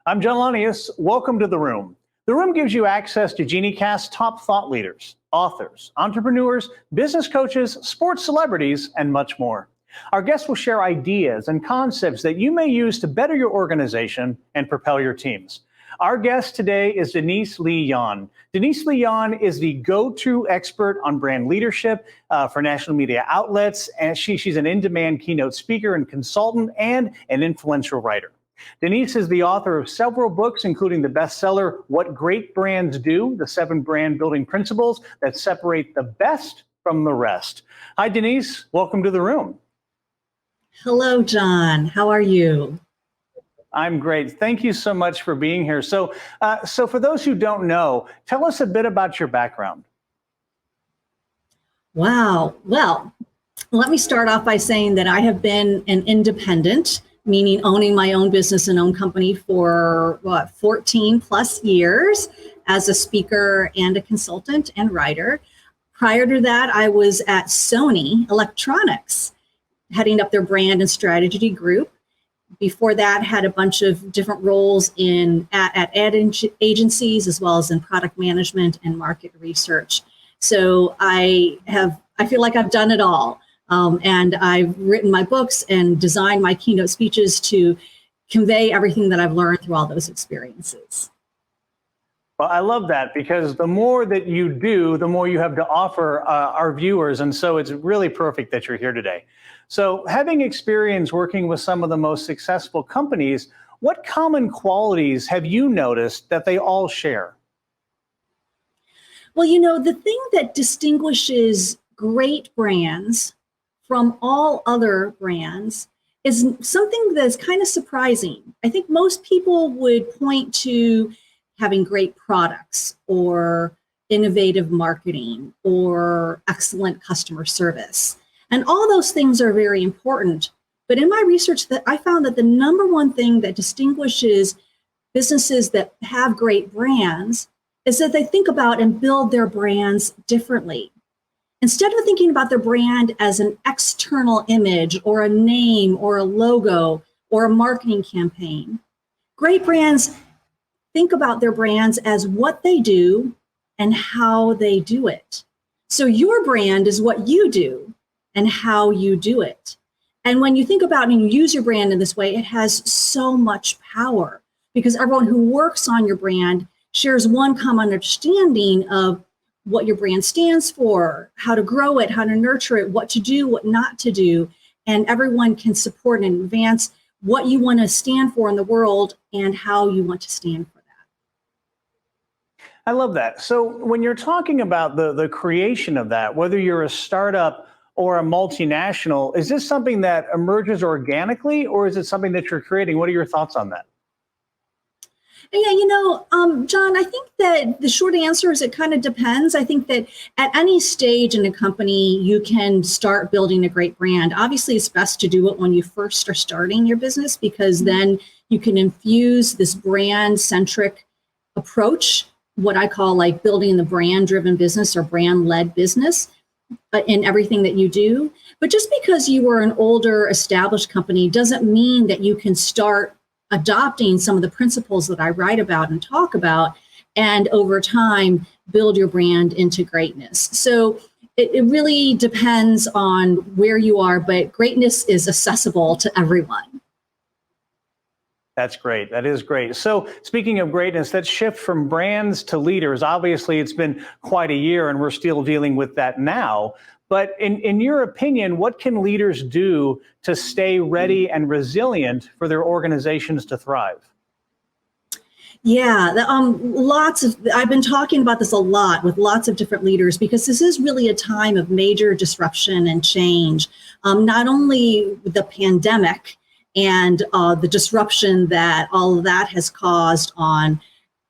I'm John Lanius. Welcome to The Room. The Room gives you access to Geniecast's top thought leaders, authors, entrepreneurs, business coaches, sports celebrities, and much more. Our guests will share ideas and concepts that you may use to better your organization and propel your teams. Our guest today is Denise Lee Yohn. Denise Lee Yohn is the go-to expert on brand leadership for national media outlets, and she's an in-demand keynote speaker and consultant and an influential writer. Denise is the author of several books, including the bestseller, What Great Brands Do, the 7 brand building principles that separate the best from the rest. Hi, Denise. Welcome to The Room. Hello, John. How are you? I'm great. Thank you so much for being here. So for those who don't know, tell us a bit about your background. Wow. Well, let me start off by saying that I have been an independent, meaning owning my own business and own company for 14 plus years as a speaker and a consultant and writer. Prior to that, I was at Sony Electronics, heading up their brand and strategy group. Before that, had a bunch of different roles at ad agencies, as well as in product management and market research. So I feel like I've done it all. And I've written my books and designed my keynote speeches to convey everything that I've learned through all those experiences. Well, I love that, because the more that you do, the more you have to offer our viewers. And so it's really perfect that you're here today. So having experience working with some of the most successful companies, what common qualities have you noticed that they all share? Well, the thing that distinguishes great brands from all other brands is something that's kind of surprising. I think most people would point to having great products or innovative marketing or excellent customer service. And all those things are very important. But in my research, that I found that the number one thing that distinguishes businesses that have great brands is that they think about and build their brands differently. Instead of thinking about their brand as an external image or a name or a logo or a marketing campaign, great brands think about their brands as what they do and how they do it. So your brand is what you do and how you do it. And when you think about and you use your brand in this way, it has so much power, because everyone who works on your brand shares one common understanding of what your brand stands for, how to grow it, how to nurture it, what to do, what not to do. And everyone can support and advance what you want to stand for in the world and how you want to stand for that. I love that. So when you're talking about the creation of that, whether you're a startup or a multinational, is this something that emerges organically, or is it something that you're creating? What are your thoughts on that? Yeah, John, I think that the short answer is it kind of depends. I think that at any stage in a company, you can start building a great brand. Obviously, it's best to do it when you first are starting your business, because then you can infuse this brand-centric approach, what I call like building the brand-driven business or brand-led business in everything that you do. But just because you were an older established company doesn't mean that you can start adopting some of the principles that I write about and talk about, and over time build your brand into greatness. So it really depends on where you are, but greatness is accessible to everyone. That's great. That is great. So speaking of greatness, that shift from brands to leaders, obviously it's been quite a year and we're still dealing with that now. But in your opinion, what can leaders do to stay ready and resilient for their organizations to thrive? Yeah, I've been talking about this a lot with lots of different leaders, because this is really a time of major disruption and change. Not only the pandemic and the disruption that all of that has caused on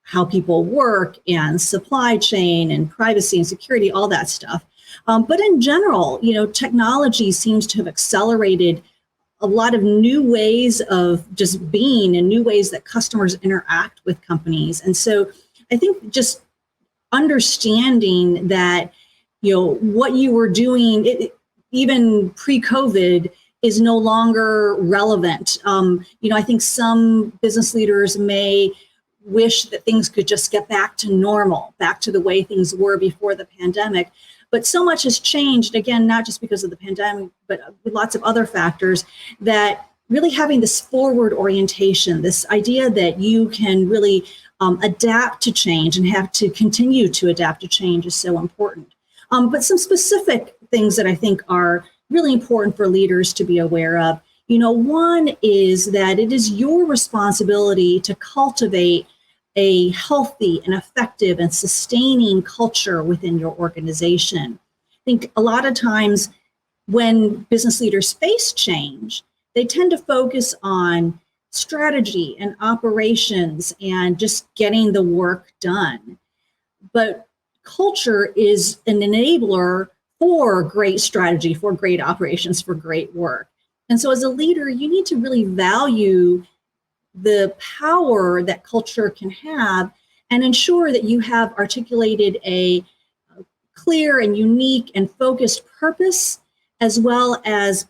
how people work and supply chain and privacy and security, all that stuff. But in general, technology seems to have accelerated a lot of new ways of just being and new ways that customers interact with companies. And so I think just understanding that, what you were doing, even pre-COVID, is no longer relevant. I think some business leaders may wish that things could just get back to normal, back to the way things were before the pandemic. But so much has changed, again, not just because of the pandemic, but lots of other factors, that really having this forward orientation, this idea that you can really adapt to change and have to continue to adapt to change is so important. But some specific things that I think are really important for leaders to be aware of. One is that it is your responsibility to cultivate a healthy and effective and sustaining culture within your organization. I think a lot of times when business leaders face change, they tend to focus on strategy and operations and just getting the work done. But culture is an enabler for great strategy, for great operations, for great work. And so as a leader, you need to really value the power that culture can have and ensure that you have articulated a clear and unique and focused purpose, as well as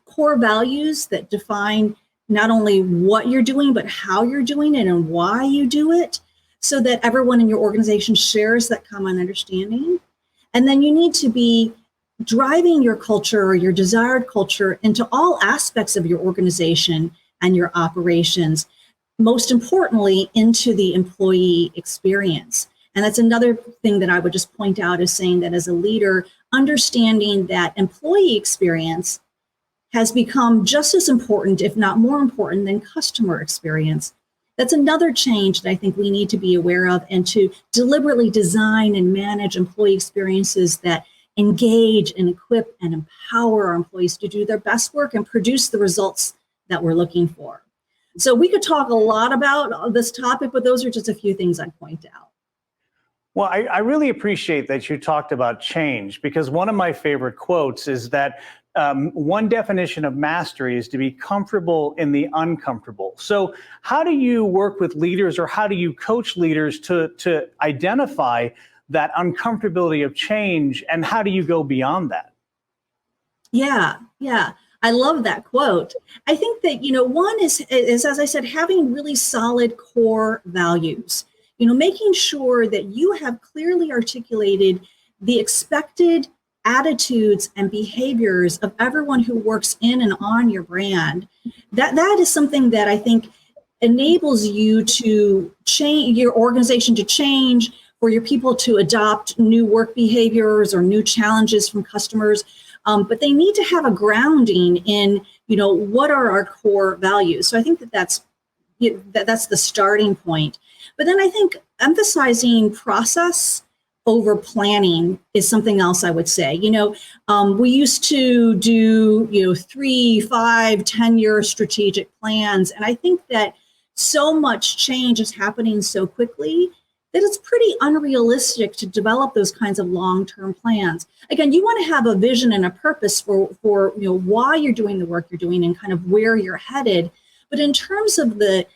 core values that define not only what you're doing, but how you're doing it and why you do it, so that everyone in your organization shares that common understanding. And then you need to be driving your culture or your desired culture into all aspects of your organization and your operations, most importantly, into the employee experience. And that's another thing that I would just point out, is saying that as a leader, understanding that employee experience has become just as important, if not more important, than customer experience. That's another change that I think we need to be aware of, and to deliberately design and manage employee experiences that engage and equip and empower our employees to do their best work and produce the results that we're looking for. So we could talk a lot about this topic, but those are just a few things I'd point out. Well, I really appreciate that you talked about change, because one of my favorite quotes is that one definition of mastery is to be comfortable in the uncomfortable. So how do you work with leaders, or how do you coach leaders to identify that uncomfortability of change, and how do you go beyond that? Yeah. I love that quote. I think that, one is, as I said, having really solid core values, making sure that you have clearly articulated the expected attitudes and behaviors of everyone who works in and on your brand. That is something that I think enables you to change your organization, to change, for your people to adopt new work behaviors or new challenges from customers. But they need to have a grounding in, what are our core values. So I think that's the starting point. But then I think emphasizing process over planning is something else I would say. We used to do, 3, 5, 10-year strategic plans. And I think that so much change is happening so quickly that it's pretty unrealistic to develop those kinds of long-term plans. Again, you want to have a vision and a purpose for why you're doing the work you're doing and kind of where you're headed. But in terms of the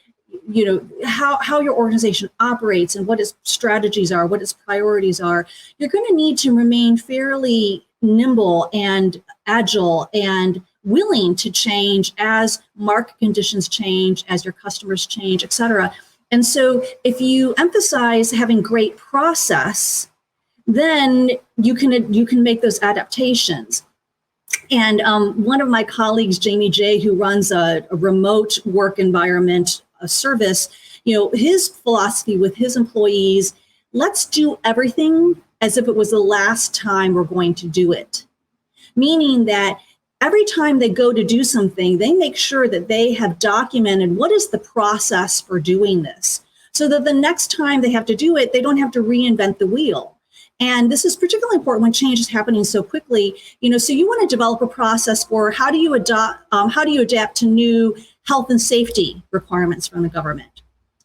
how your organization operates and what its strategies are, what its priorities are, you're going to need to remain fairly nimble and agile and willing to change as market conditions change, as your customers change, et cetera. And so if you emphasize having great process, then you can make those adaptations. And one of my colleagues, Jamie J., who runs a remote work environment service, his philosophy with his employees, let's do everything as if it was the last time we're going to do it. Meaning that every time they go to do something, they make sure that they have documented what is the process for doing this, so that the next time they have to do it, they don't have to reinvent the wheel. And this is particularly important when change is happening so quickly. So you want to develop a process for how do you adapt to new health and safety requirements from the government?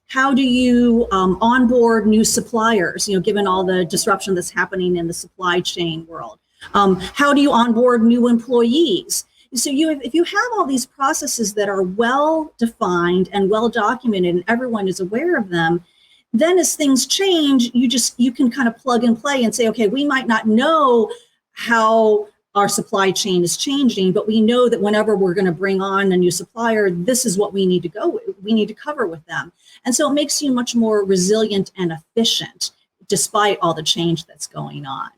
How do you onboard new suppliers, given all the disruption that's happening in the supply chain world? How do you onboard new employees? So if you have all these processes that are well defined and well documented and everyone is aware of them, then as things change, you can kind of plug and play and say, okay, we might not know how our supply chain is changing, but we know that whenever we're going to bring on a new supplier, this is what we need to go with. We need to cover with them. And so it makes you much more resilient and efficient despite all the change that's going on.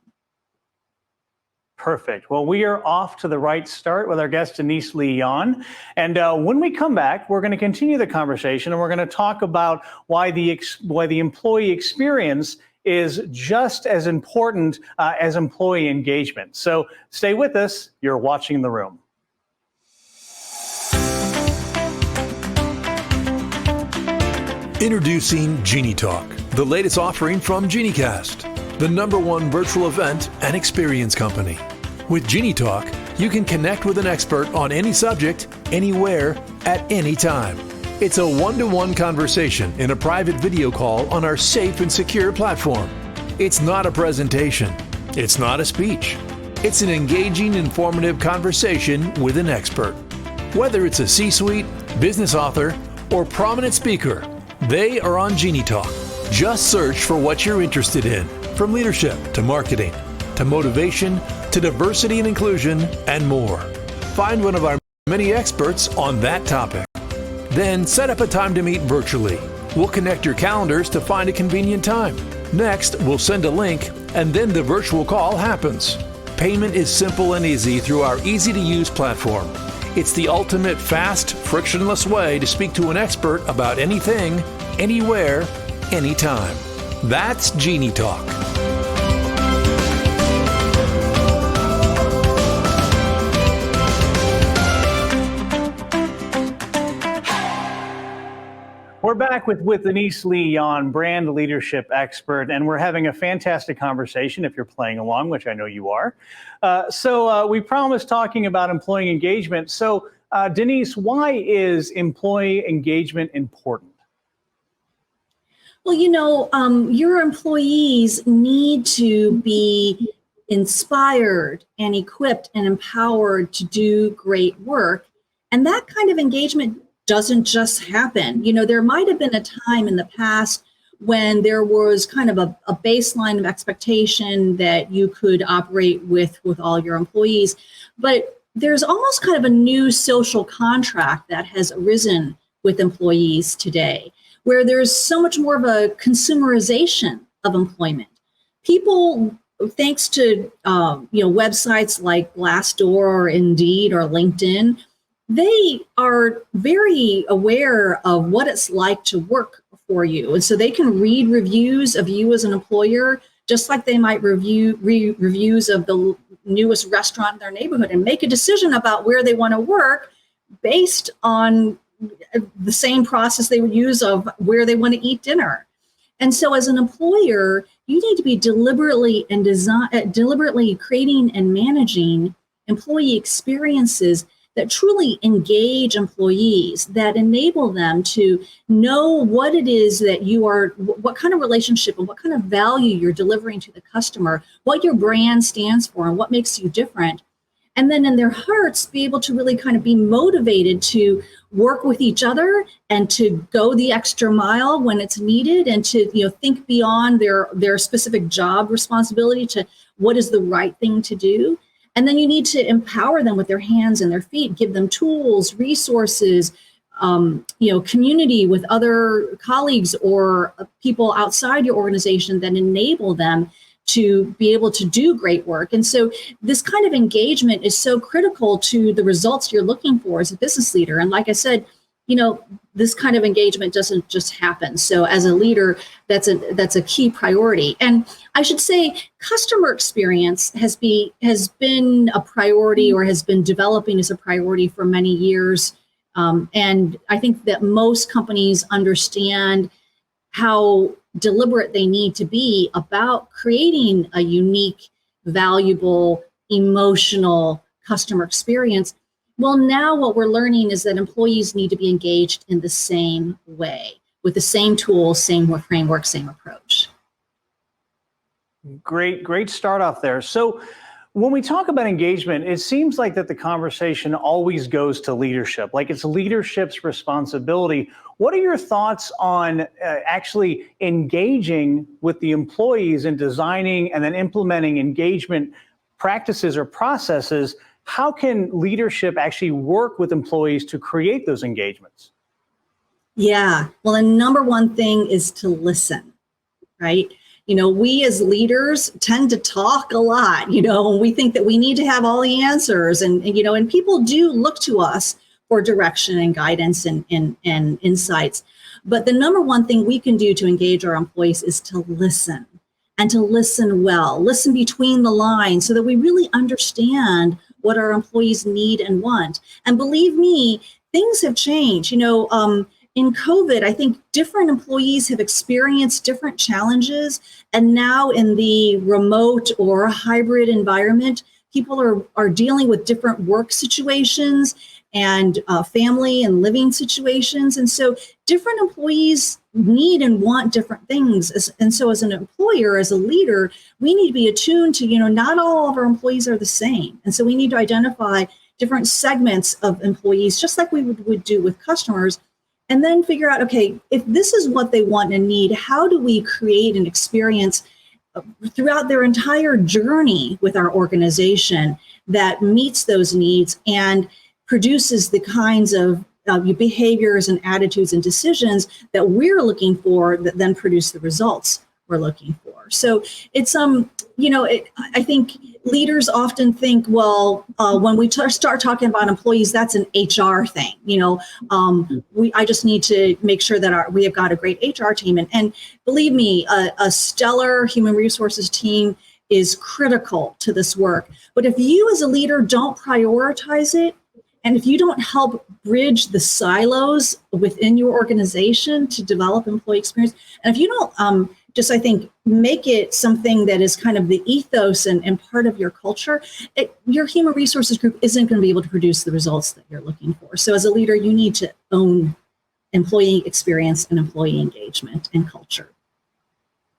Perfect. Well, we are off to the right start with our guest, Denise Lee Yohn. And when we come back, we're going to continue the conversation, and we're going to talk about why the employee experience is just as important as employee engagement. So stay with us. You're watching The Room. Introducing Genie Talk, the latest offering from Geniecast, the #1 virtual event and experience company. With Genie Talk, you can connect with an expert on any subject, anywhere, at any time. It's a one-to-one conversation in a private video call on our safe and secure platform. It's not a presentation. It's not a speech. It's an engaging, informative conversation with an expert. Whether it's a C-suite, business author, or prominent speaker, they are on Genie Talk. Just search for what you're interested in, from leadership to marketing, to motivation, to diversity and inclusion, and more. Find one of our many experts on that topic. Then set up a time to meet virtually. We'll connect your calendars to find a convenient time. Next, we'll send a link, and then the virtual call happens. Payment is simple and easy through our easy-to-use platform. It's the ultimate fast, frictionless way to speak to an expert about anything, anywhere, anytime. That's Genie Talk. We're back with Denise Lee Yohn, brand leadership expert, and we're having a fantastic conversation if you're playing along, which I know you are. So we promised talking about employee engagement. So Denise, why is employee engagement important? Well, your employees need to be inspired and equipped and empowered to do great work. And that kind of engagement doesn't just happen. There might have been a time in the past when there was kind of a baseline of expectation that you could operate with all your employees. But there's almost kind of a new social contract that has arisen with employees today, where there's so much more of a consumerization of employment. People, thanks to websites like Glassdoor or Indeed or LinkedIn, they are very aware of what it's like to work for you. And so they can read reviews of you as an employer, just like they might read reviews of the newest restaurant in their neighborhood and make a decision about where they want to work based on the same process they would use of where they want to eat dinner. And so as an employer, you need to be deliberately creating and managing employee experiences that truly engage employees, that enable them to know what it is that what kind of relationship and what kind of value you're delivering to the customer, what your brand stands for, and what makes you different. And then in their hearts, be able to really kind of be motivated to work with each other and to go the extra mile when it's needed, and to think beyond their specific job responsibility to what is the right thing to do. And then you need to empower them with their hands and their feet, give them tools, resources, community with other colleagues or people outside your organization that enable them to be able to do great work. And so this kind of engagement is so critical to the results you're looking for as a business leader. And like I said, this kind of engagement doesn't just happen. So as a leader, that's a key priority. And I should say customer experience has been a priority, or has been developing as a priority for many years. And I think that most companies understand how deliberate they need to be about creating a unique, valuable, emotional customer experience. Well, now what we're learning is that employees need to be engaged in the same way, with the same tools, same framework, same approach. Great start off there. So when we talk about engagement, it seems like that the conversation always goes to leadership, like it's leadership's responsibility. What are your thoughts on actually engaging with the employees in designing and then implementing engagement practices or processes, how can leadership actually work with employees to create those engagements? Yeah. Well, the number one thing is to listen, right? We as leaders tend to talk a lot, and we think that we need to have all the answers. And people do look to us for direction and guidance and insights. But the number one thing we can do to engage our employees is to listen, and to listen well, listen between the lines so that we really understand what our employees need and want. And believe me, things have changed. In COVID, I think different employees have experienced different challenges. And now in the remote or hybrid environment, people are dealing with different work situations and family and living situations. And so different employees need and want different things. And so as an employer, as a leader, we need to be attuned to, not all of our employees are the same. And so we need to identify different segments of employees, just like we would do with customers, and then figure out, okay, if this is what they want and need, how do we create an experience throughout their entire journey with our organization that meets those needs and produces the kinds of behaviors and attitudes and decisions that we're looking for that then produce the results we're looking for. So it's, I think leaders often think, well, when we start talking about employees, that's an HR thing. I just need to make sure that we have got a great HR team. And believe me, a stellar human resources team is critical to this work. But if you as a leader don't prioritize it, and if you don't help bridge the silos within your organization to develop employee experience, and if you don't I think, make it something that is kind of the ethos and part of your culture, your human resources group isn't going to be able to produce the results that you're looking for. So as a leader, you need to own employee experience and employee engagement and culture.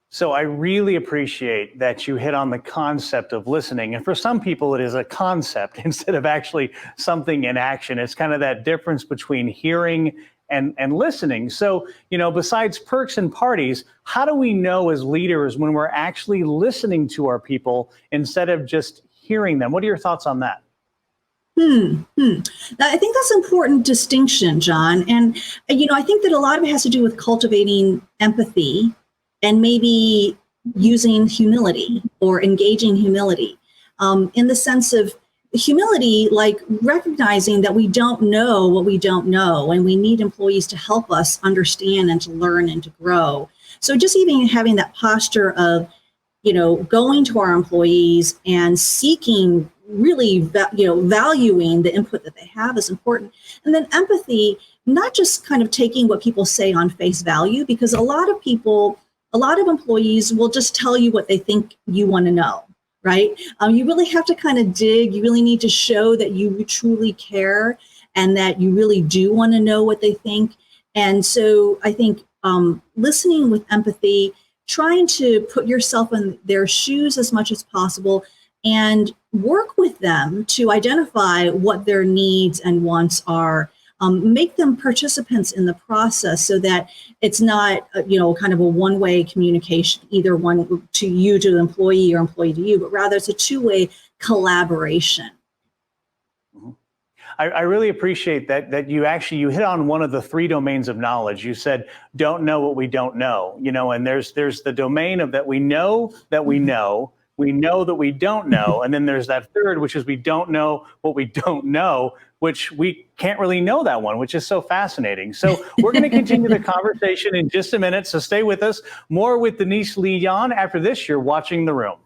So I really appreciate that you hit on the concept of listening. And for some people, it is a concept instead of actually something in action. It's kind of that difference between hearing and listening. So, besides perks and parties, how do we know as leaders when we're actually listening to our people instead of just hearing them? What are your thoughts on that? I think that's an important distinction, John. And, I think that a lot of it has to do with cultivating empathy and maybe using humility or engaging humility in the sense of humility, like recognizing that we don't know what we don't know, and we need employees to help us understand and to learn and to grow. So just even having that posture of, going to our employees and seeking really, valuing the input that they have is important. And then empathy, not just kind of taking what people say on face value, because a lot of employees will just tell you what they think you want to know. Right? You really have to kind of dig. You really need to show that you truly care and that you really do want to know what they think. And so I think listening with empathy, trying to put yourself in their shoes as much as possible and work with them to identify what their needs and wants are. Make them participants in the process so that it's not, kind of a one-way communication, either one to you, to the employee, or employee to you, but rather it's a two-way collaboration. Mm-hmm. I really appreciate that you hit on one of the three domains of knowledge. You said, don't know what we don't know, and there's the domain of that we know that we know. We know that we don't know. And then there's that third, which is we don't know what we don't know, which we can't really know that one, which is so fascinating. So we're going to continue the conversation in just a minute. So stay with us. More with Denise Lee Yohn. After this, you're watching The Room.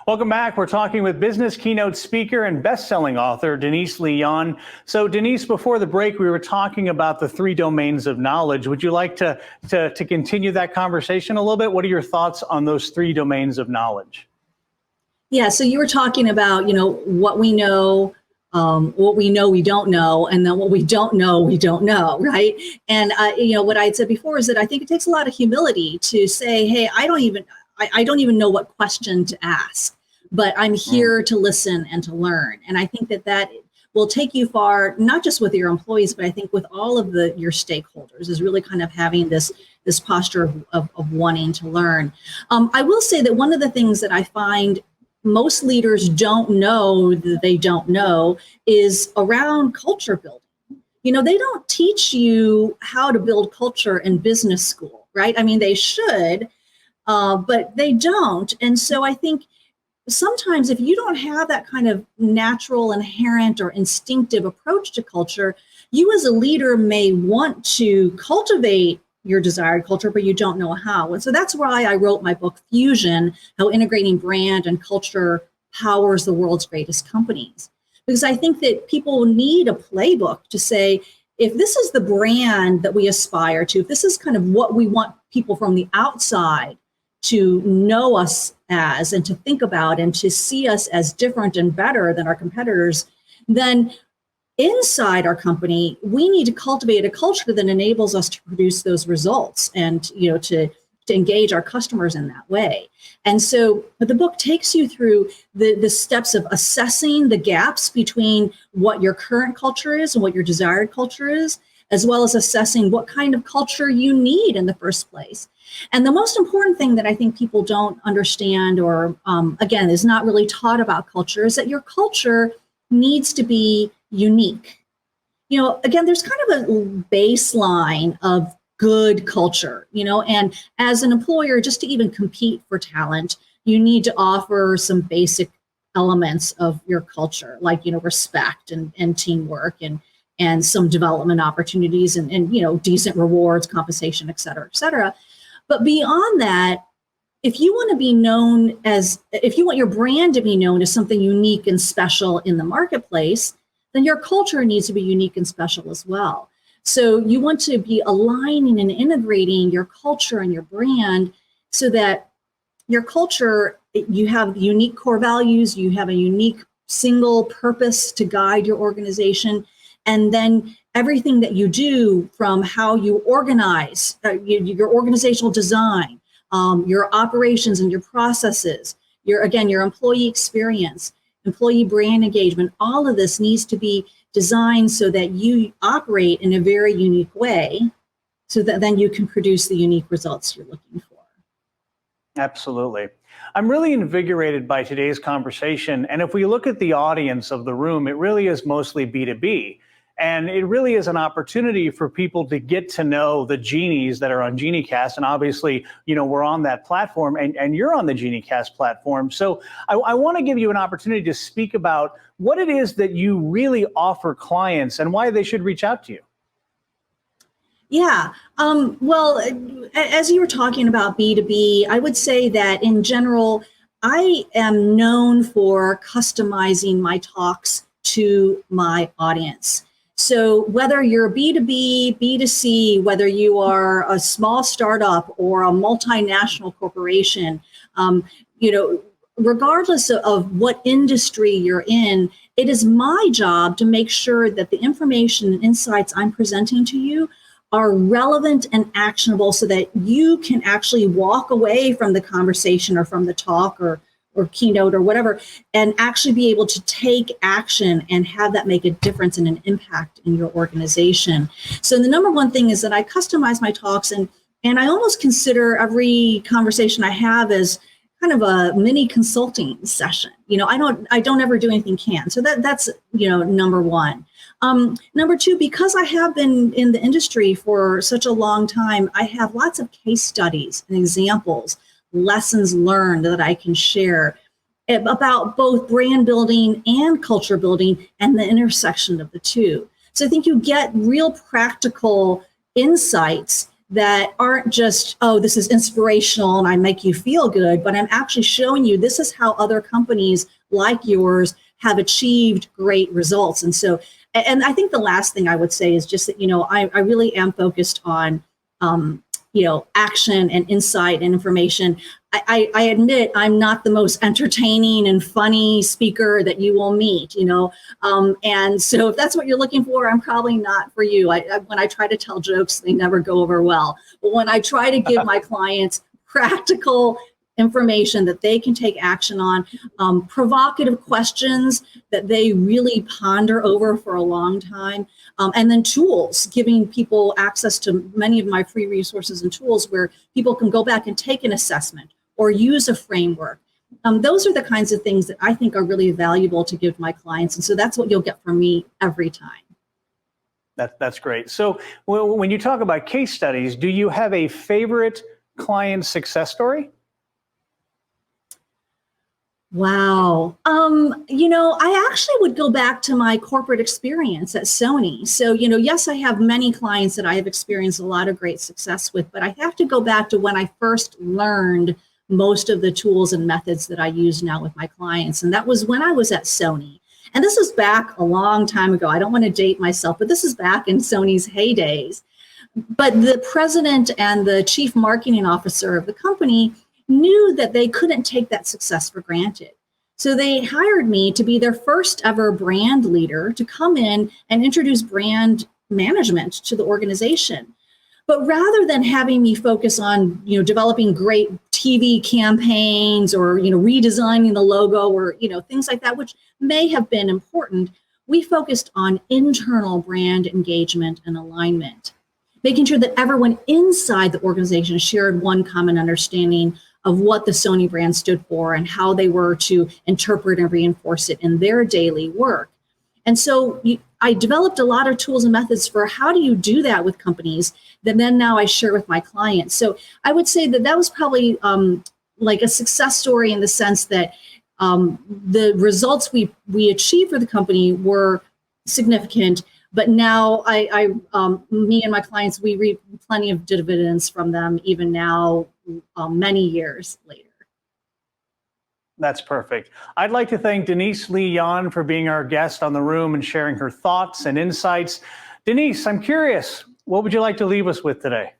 Welcome back. We're talking with business keynote speaker and best-selling author, Denise Lee Yohn. So Denise, before the break, we were talking about the 3 domains of knowledge. Would you like to continue that conversation a little bit? What are your thoughts on those 3 domains of knowledge? Yeah, so you were talking about, what we know we don't know, and then what we don't know, right? And, what I had said before is that I think it takes a lot of humility to say, hey, I don't even know what question to ask, but I'm here to listen and to learn. And I think that will take you far, not just with your employees, but I think with all of your stakeholders, is really kind of having this posture of wanting to learn. I will say that one of the things that I find most leaders don't know that they don't know is around culture building. They don't teach you how to build culture in business school, right? I mean, they should, but they don't. And so I think sometimes if you don't have that kind of natural, inherent, or instinctive approach to culture, you as a leader may want to cultivate your desired culture, but you don't know how. And so that's why I wrote my book, Fusion, How Integrating Brand and Culture Powers the World's Greatest Companies. Because I think that people need a playbook to say, if this is the brand that we aspire to, if this is kind of what we want people from the outside to know us as, and to think about, and to see us as different and better than our competitors, then inside our company, we need to cultivate a culture that enables us to produce those results and, to engage our customers in that way. And so the book takes you through the steps of assessing the gaps between what your current culture is and what your desired culture is, as well as assessing what kind of culture you need in the first place. And the most important thing that I think people don't understand, or again, is not really taught about culture, is that your culture needs to be unique. Again, there's kind of a baseline of good culture, and as an employer, just to even compete for talent, you need to offer some basic elements of your culture, like, respect and teamwork and some development opportunities and decent rewards, compensation, et cetera, et cetera. But beyond that, if you want your brand to be known as something unique and special in the marketplace, then your culture needs to be unique and special as well. So you want to be aligning and integrating your culture and your brand so that your culture, you have unique core values, you have a unique single purpose to guide your organization, and then everything that you do, from how you organize, your organizational design, your operations and your processes, your employee experience, employee brand engagement, all of this needs to be designed so that you operate in a very unique way, so that then you can produce the unique results you're looking for. Absolutely. I'm really invigorated by today's conversation. And if we look at the audience of the room, it really is mostly B2B. And it really is an opportunity for people to get to know the genies that are on Geniecast. And obviously, we're on that platform, and you're on the Geniecast platform. So I want to give you an opportunity to speak about what it is that you really offer clients and why they should reach out to you. Yeah. Well, as you were talking about B2B, I would say that in general, I am known for customizing my talks to my audience. So whether you're B2B, B2C, whether you are a small startup or a multinational corporation, regardless of what industry you're in, it is my job to make sure that the information and insights I'm presenting to you are relevant and actionable, so that you can actually walk away from the conversation or from the talk or keynote or whatever, and actually be able to take action and have that make a difference and an impact in your organization. So the number one thing is that I customize my talks, and I almost consider every conversation I have as kind of a mini consulting session. I don't ever do anything canned. So that's number one. Number two, because I have been in the industry for such a long time, I have lots of case studies and examples, lessons learned that I can share about both brand building and culture building and the intersection of the two. So I think you get real practical insights that aren't just, oh, this is inspirational and I make you feel good, but I'm actually showing you this is how other companies like yours have achieved great results. And so, and I think the last thing I would say is just that, I really am focused on, action and insight and information. I admit I'm not the most entertaining and funny speaker that you will meet, and so if that's what you're looking for, I'm probably not for you. When I try to tell jokes, they never go over well. But when I try to give my clients practical information that they can take action on, provocative questions that they really ponder over for a long time, and then tools, giving people access to many of my free resources and tools where people can go back and take an assessment or use a framework. Those are the kinds of things that I think are really valuable to give my clients. And so that's what you'll get from me every time. That's great. So when you talk about case studies, do you have a favorite client success story? Wow. I actually would go back to my corporate experience at Sony. So, yes, I have many clients that I have experienced a lot of great success with, but I have to go back to when I first learned most of the tools and methods that I use now with my clients. And that was when I was at Sony. And this is back a long time ago. I don't want to date myself, but this is back in Sony's heydays. But the president and the chief marketing officer of the company knew that they couldn't take that success for granted. So they hired me to be their first ever brand leader to come in and introduce brand management to the organization. But rather than having me focus on, developing great TV campaigns or, redesigning the logo or, things like that, which may have been important, we focused on internal brand engagement and alignment, making sure that everyone inside the organization shared one common understanding of what the Sony brand stood for and how they were to interpret and reinforce it in their daily work. And so I developed a lot of tools and methods for how do you do that with companies that then now I share with my clients. So I would say that was probably like a success story in the sense that the results we achieved for the company were significant. But now me and my clients, we reap plenty of dividends from them, even now, many years later. That's perfect. I'd like to thank Denise Lee Yohn for being our guest on The Room and sharing her thoughts and insights. Denise, I'm curious, what would you like to leave us with today?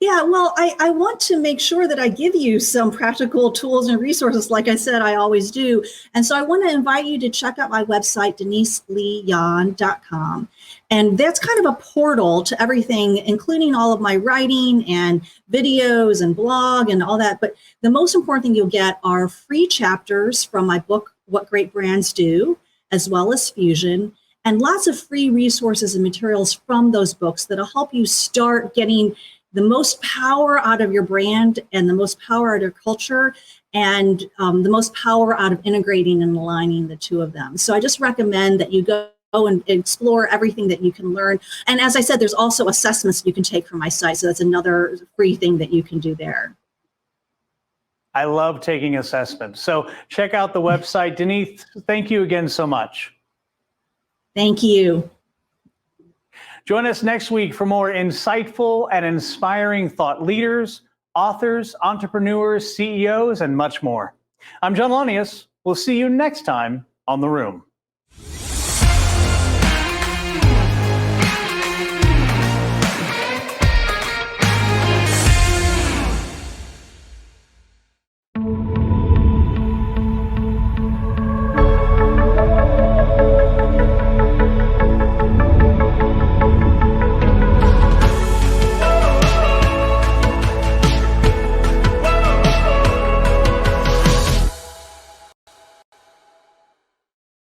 Yeah, well, I want to make sure that I give you some practical tools and resources. Like I said, I always do. And so I want to invite you to check out my website, deniseleeyohn.com. And that's kind of a portal to everything, including all of my writing and videos and blog and all that. But the most important thing you'll get are free chapters from my book, What Great Brands Do, as well as Fusion, and lots of free resources and materials from those books that'll help you start getting the most power out of your brand and the most power out of your culture and the most power out of integrating and aligning the two of them. So I just recommend that you go and explore everything that you can learn. And as I said, there's also assessments you can take from my site. So that's another free thing that you can do there. I love taking assessments. So check out the website. Denise, thank you again so much. Thank you. Join us next week for more insightful and inspiring thought leaders, authors, entrepreneurs, CEOs, and much more. I'm John Lonius. We'll see you next time on The Room.